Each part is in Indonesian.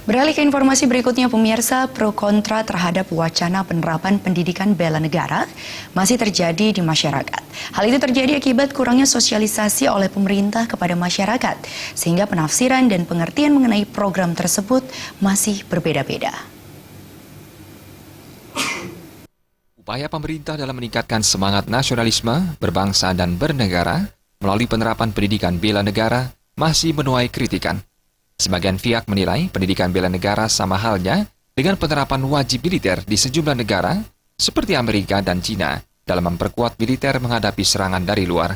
Beralih ke informasi berikutnya, pemirsa, pro kontra terhadap wacana penerapan pendidikan bela negara masih terjadi di masyarakat. Hal itu terjadi akibat kurangnya sosialisasi oleh pemerintah kepada masyarakat, sehingga penafsiran dan pengertian mengenai program tersebut masih berbeda-beda. Upaya pemerintah dalam meningkatkan semangat nasionalisme, berbangsa dan bernegara melalui penerapan pendidikan bela negara masih menuai kritikan. Sebagian pihak menilai pendidikan bela negara sama halnya dengan penerapan wajib militer di sejumlah negara seperti Amerika dan Cina dalam memperkuat militer menghadapi serangan dari luar.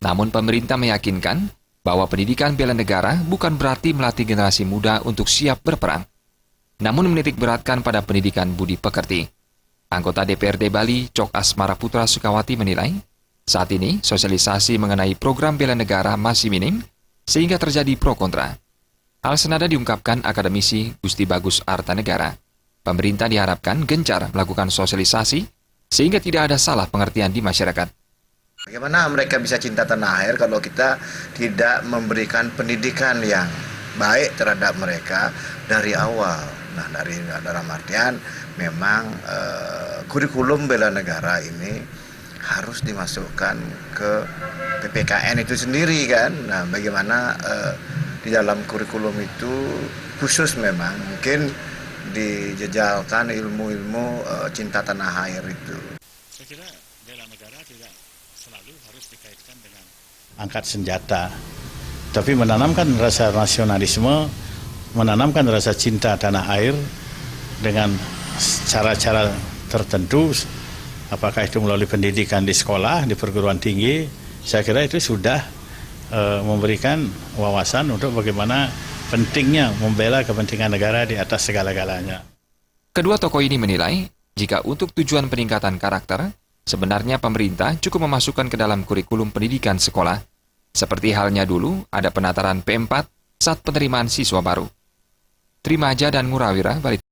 Namun pemerintah meyakinkan bahwa pendidikan bela negara bukan berarti melatih generasi muda untuk siap berperang, namun menitik beratkan pada pendidikan budi pekerti. Anggota DPRD Bali, Cok Asmara Putra Sukawati menilai, saat ini sosialisasi mengenai program bela negara masih minim sehingga terjadi pro kontra. Hal senada diungkapkan akademisi Gusti Bagus Artanegara. Pemerintah diharapkan gencar melakukan sosialisasi sehingga tidak ada salah pengertian di masyarakat. Bagaimana mereka bisa cinta tanah air kalau kita tidak memberikan pendidikan yang baik terhadap mereka dari awal. Nah, dari dalam artian memang kurikulum bela negara ini harus dimasukkan ke PPKN itu sendiri kan. Nah, bagaimana di dalam kurikulum itu khusus memang mungkin dijejalkan ilmu-ilmu cinta tanah air itu. Saya kira bela negara tidak selalu harus dikaitkan dengan angkat senjata, tapi menanamkan rasa nasionalisme, menanamkan rasa cinta tanah air dengan cara-cara tertentu, apakah itu melalui pendidikan di sekolah, di perguruan tinggi. Saya kira itu sudah memberikan wawasan untuk bagaimana pentingnya membela kepentingan negara di atas segala-galanya. Kedua tokoh ini menilai, jika untuk tujuan peningkatan karakter, sebenarnya pemerintah cukup memasukkan ke dalam kurikulum pendidikan sekolah. Seperti halnya dulu ada penataran P4 saat penerimaan siswa baru. Trimaja dan Ngurawira, Bali.